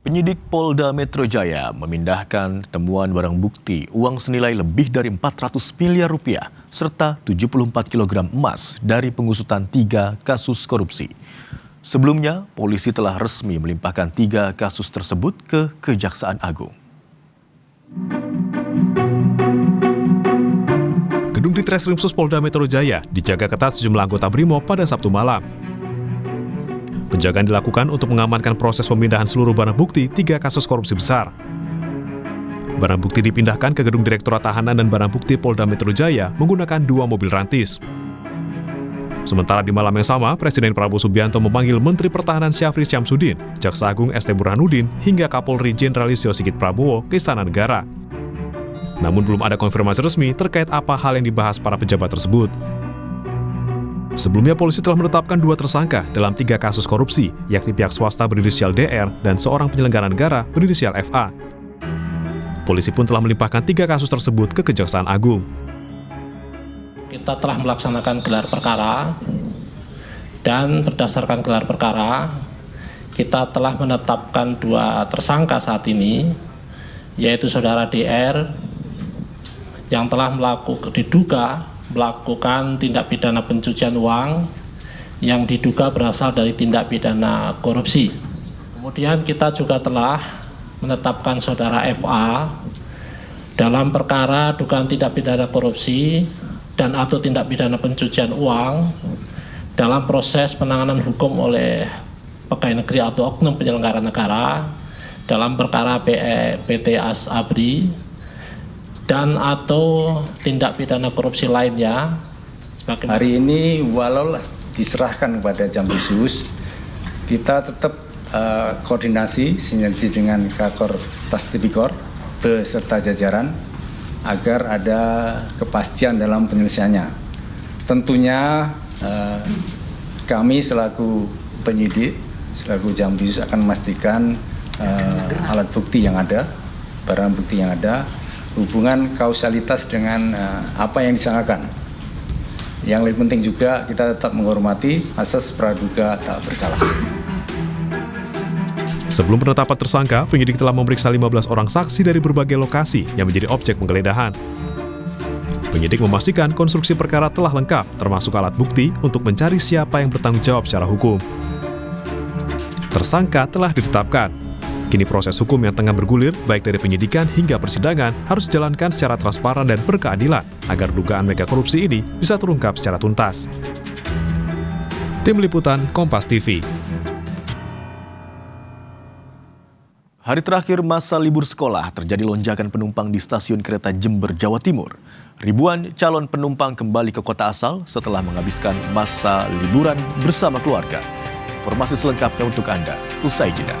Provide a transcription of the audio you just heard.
Penyidik Polda Metro Jaya memindahkan temuan barang bukti uang senilai lebih dari 400 miliar rupiah serta 74 kg emas dari pengusutan 3 kasus korupsi. Sebelumnya, polisi telah resmi melimpahkan 3 kasus tersebut ke Kejaksaan Agung. Gedung Ditreskrimsus Polda Metro Jaya dijaga ketat sejumlah anggota BRIMOB pada Sabtu malam. Penjagaan dilakukan untuk mengamankan proses pemindahan seluruh barang bukti 3 kasus korupsi besar. Barang bukti dipindahkan ke Gedung Direktorat Tahanan dan Barang Bukti Polda Metro Jaya menggunakan 2 mobil rantis. Sementara di malam yang sama, Presiden Prabowo Subianto memanggil Menteri Pertahanan Syafri Syamsuddin, Jaksa Agung ST Burhanuddin, hingga Kapolri Jenderal Listio Sigit Prabowo ke Istana Negara. Namun belum ada konfirmasi resmi terkait apa hal yang dibahas para pejabat tersebut. Sebelumnya, polisi telah menetapkan 2 tersangka dalam 3 kasus korupsi, yakni pihak swasta berinisial DR dan seorang penyelenggara negara berinisial FA. Polisi pun telah melimpahkan 3 kasus tersebut ke Kejaksaan Agung. Kita telah melaksanakan gelar perkara, dan berdasarkan gelar perkara, kita telah menetapkan 2 tersangka saat ini, yaitu saudara DR yang telah diduga melakukan tindak pidana pencucian uang yang diduga berasal dari tindak pidana korupsi. Kemudian kita juga telah menetapkan saudara FA dalam perkara dugaan tindak pidana korupsi dan atau tindak pidana pencucian uang dalam proses penanganan hukum oleh pegawai negeri atau oknum penyelenggara negara dalam perkara PT Asabri dan atau tindak pidana korupsi lainnya. Hari ini walau diserahkan kepada Jampisus, kita tetap koordinasi sinergi dengan Kakor Tas Tipikor beserta jajaran agar ada kepastian dalam penyelesaiannya. Tentunya kami selaku penyidik, selaku Jampisus akan memastikan alat bukti yang ada, barang bukti yang ada, hubungan kausalitas dengan apa yang disangkakan. Yang lebih penting juga kita tetap menghormati asas praduga tak bersalah. Sebelum penetapan tersangka, penyidik telah memeriksa 15 orang saksi dari berbagai lokasi yang menjadi objek penggeledahan. Penyidik memastikan konstruksi perkara telah lengkap, termasuk alat bukti untuk mencari siapa yang bertanggung jawab secara hukum. Tersangka telah ditetapkan. Kini proses hukum yang tengah bergulir, baik dari penyidikan hingga persidangan, harus dijalankan secara transparan dan berkeadilan, agar dugaan mega korupsi ini bisa terungkap secara tuntas. Tim Liputan Kompas TV. Hari terakhir masa libur sekolah terjadi lonjakan penumpang di stasiun kereta Jember, Jawa Timur. Ribuan calon penumpang kembali ke kota asal setelah menghabiskan masa liburan bersama keluarga. Informasi selengkapnya untuk Anda usai jeda.